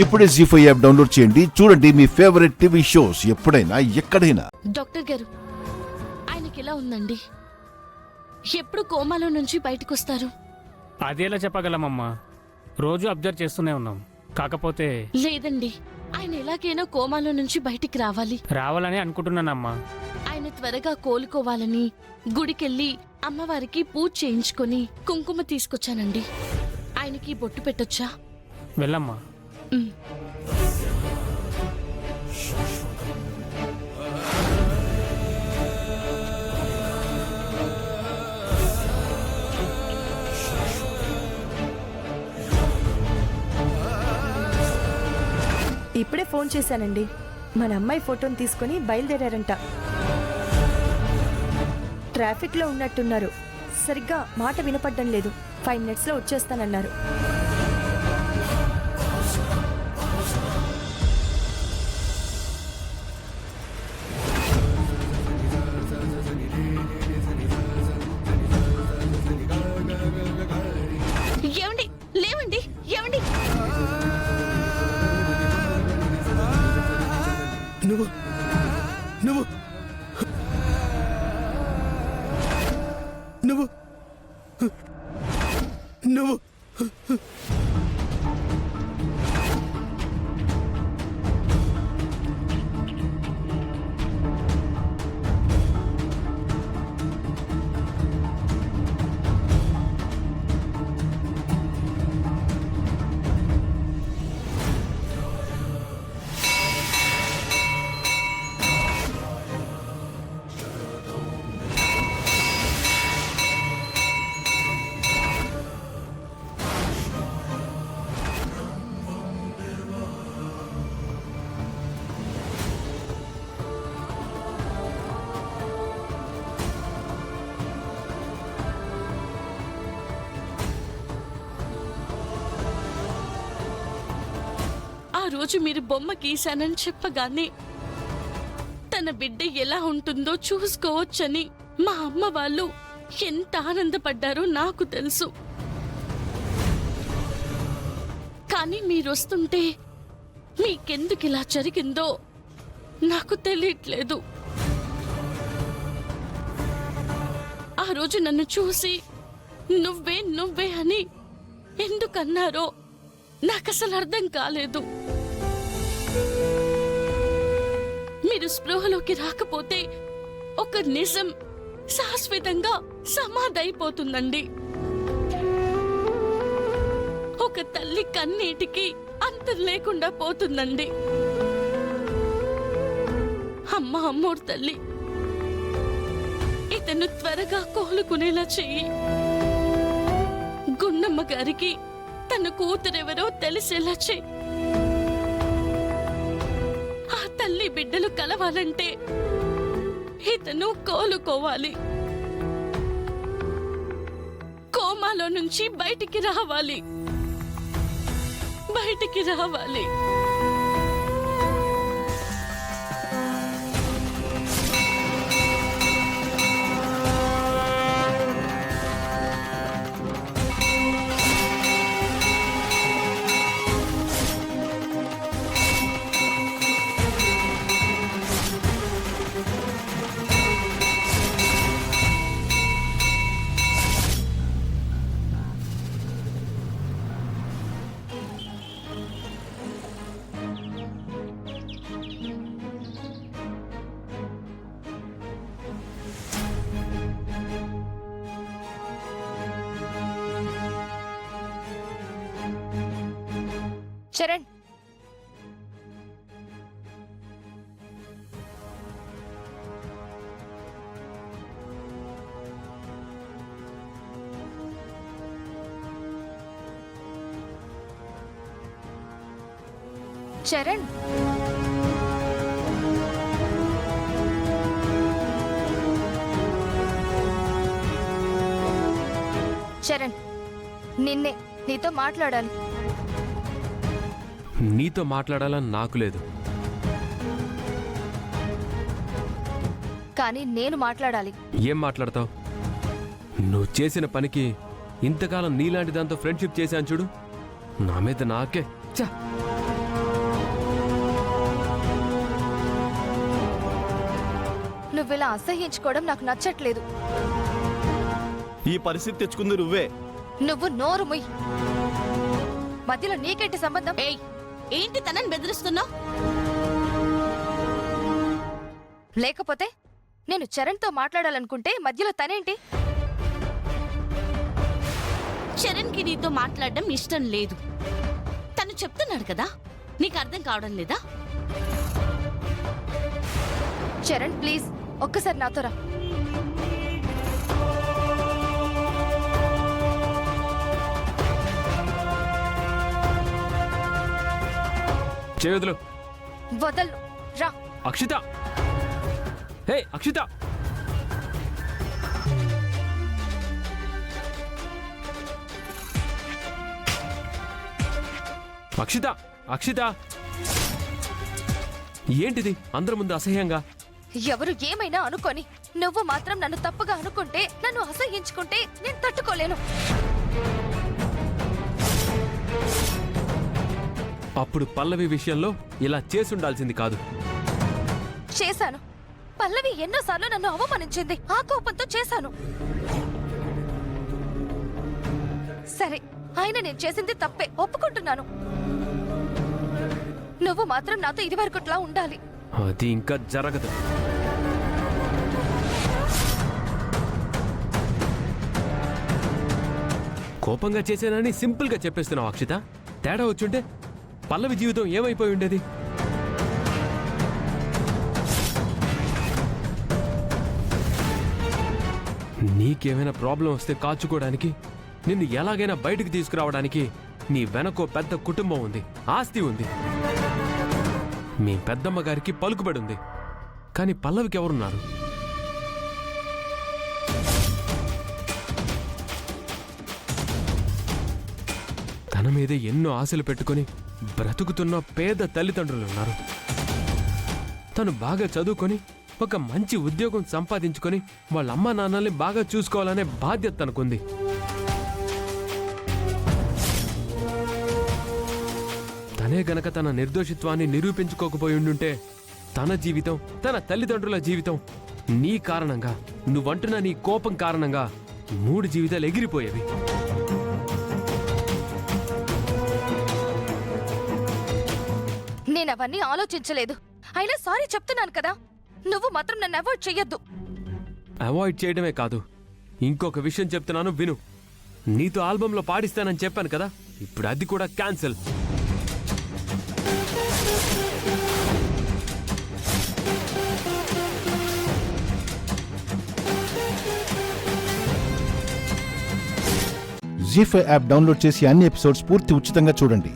ఇప్పుడే జీ5 app download చేయండి. చూడండి మీ ఫేవరెట్ టీవీ షోస్ ఎప్పుడైనా ఎక్కడైనా. డాక్టర్ గారు, ఆయనకి ఎలా ఉందండి? ఎప్పుడు కోమాలో నుంచి బయటకొస్తారు? అదేలా చెప్పగలమమ్మా, రోజు అబ్జర్వ్ చేస్తూనే ఉన్నాం. కాకపోతే లేదండి, ఆయన ఎలాగైనా కోమాలో నుంచి బయటికి రావాలని అనుకుంటున్నానమ్మా. ఆయన త్వరగా కోలుకోవాలని గుడికెళ్ళి అమ్మవారికి పూజ చేయించుకొని కుంకుమ తీసుకొచ్చానండి. ఆయనకి బొట్టు పెట్టొచ్చా? వెళ్ళమ్మా. ఇప్పుడే ఫోన్ చేశానండి. మన అమ్మాయి ఫోటోని తీసుకుని బయలుదేరారంట. ట్రాఫిక్లో ఉన్నట్టున్నారు. సరిగ్గా మాట వినపడ్డం లేదు. 5 minutesలో వచ్చేస్తానన్నారు. ఏమండి, లేవండి, ఏమండి? నువ్వు నువ్వు నువ్వు నువ్వు ఆ రోజు మీరు బొమ్మ గీశానని చెప్పగానే తన బిడ్డ ఎలా ఉంటుందో చూసుకోవచ్చని మా అమ్మ వాళ్ళు ఎంత ఆనందపడ్డారో నాకు తెలుసు. కానీ మీరొస్తుంటే మీకెందుకు ఇలా జరిగిందో నాకు తెలియట్లేదు. ఆ రోజు నన్ను చూసి నువ్వే నువ్వే అని ఎందుకన్నారో నాకసలు అర్థం కాలేదు. మీరు స్పృహలోకి రాకపోతే ఒక నిజం శాశ్వతంగా సమాధైపోతుందండి. ఒక తల్లి కన్నీటికి అంతం లేకుండా పోతుందండి. అమ్మోరు తల్లి, ఇతను త్వరగా కోలుకునేలా చెయ్యి. గుండమ్మ గారికి తన కూతురెవరో తెలిసేలా చెయ్యి. ఆ తల్లి బిడ్డలు కలవాలంటే ఇతను కోలుకోవాలి. కోమాలో నుంచి బయటికి రావాలి. చరణ్, చరణ్, చరణ్, నిన్నే నీతో మాట్లాడాలి. నీతో మాట్లాడాలని నాకు లేదు. కానీ నేను మాట్లాడాలి. ఏం మాట్లాడతావు? నువ్వు చేసిన పనికి ఇంతకాలం నీలాంటి దాంతో ఫ్రెండ్షిప్ చేశాను చూడు, నా మీద నాకే నువ్విలా అసహ్యించుకోవడం నాకు నచ్చట్లేదు. ఈ పరిస్థితి తెచ్చుకుంది నువ్వే. నువ్వు నోరు ముయ్. మధ్యలో నీకేంటి సంబంధం? ఏయ్, ఏంటి తనని బెదిరిస్తున్నావు? లేకపోతే నేను చరణ్తో మాట్లాడాలనుకుంటే మధ్యలో తనేంటి? చరణ్కి నీతో మాట్లాడడం ఇష్టం లేదు. తను చెప్తున్నాడు కదా, నీకు అర్థం కావడం లేదా? చరణ్ ప్లీజ్ ఒక్కసారి నాతో రా. చేయొద్దులు. వదలను రా. అక్షిత, హే అక్షిత, అక్షిత, అక్షిత, ఏంటిది అందరి ముందు అసహ్యంగా? ఎవరు ఏమైనా అనుకొని నువ్వు మాత్రం నన్ను తప్పుగా అనుకుంటే, నన్ను అసహ్యించుకుంటే నేను తట్టుకోలేను. అప్పుడు పల్లవి విషయంలో ఇలా చేసుండాల్సింది కాదు. చేశాను. పల్లవి ఎన్నోసార్లు నన్ను అవమానించింది. ఆ కోపంతో చేశాను. సరే, ఆయన నేను చేసింది తప్పే, ఒప్పుకుంటున్నాను. నువ్వు మాత్రం నాతో ఇదివరకుట్లా ఉండాలి. అది ఇంకా జరగదు. కోపంగా చేశానని సింపుల్గా చెప్పేస్తున్నావు అక్షిత. తేడా వచ్చుంటే పల్లవి జీవితం ఏమైపోయి ఉండేది? నీకేమైనా ప్రాబ్లం వస్తే కాచుకోవడానికి, నిన్ను ఎలాగైనా బయటికి తీసుకురావడానికి నీ వెనకో పెద్ద కుటుంబం ఉంది, ఆస్తి ఉంది. మీ పెద్దమ్మ గారికి పలుకుబడి ఉంది. కానీ పల్లవికి ఎవరున్నారు? తన మీద ఎన్నో ఆశలు పెట్టుకుని బ్రతుకుతున్న పేద తల్లిదండ్రులున్నారు. తను బాగా చదువుకొని ఒక మంచి ఉద్యోగం సంపాదించుకొని వాళ్ళ అమ్మా నాన్నల్ని బాగా చూసుకోవాలనే బాధ్యత తనకుంది. తనే గనక తన నిర్దోషిత్వాన్ని నిరూపించుకోకపోయి ఉండుంటే తన జీవితం, తన తల్లిదండ్రుల జీవితం నీ కారణంగా, నువ్వంటున్న నీ కోపం కారణంగా 3 జీవితాలు ఎగిరిపోయేవి. నేనవన్నీ ఆలోచించలేదు. అయినా సారీ చెప్తున్నాను కదా. నువ్వు మాత్రం నన్ను అవాయిడ్ చెయ్యొద్దు. అవాయిడ్ చేయడమే కాదు, ఇంకొక విషయం చెప్తున్నాను విను. నీతో ఆల్బంలో పాడిస్తానని చెప్పాను కదా, ఇప్పుడు అది కూడా క్యాన్సిల్. జీ5 యాప్ డౌన్లోడ్ చేసి అన్ని ఎపిసోడ్స్ పూర్తి ఉచితంగా చూడండి.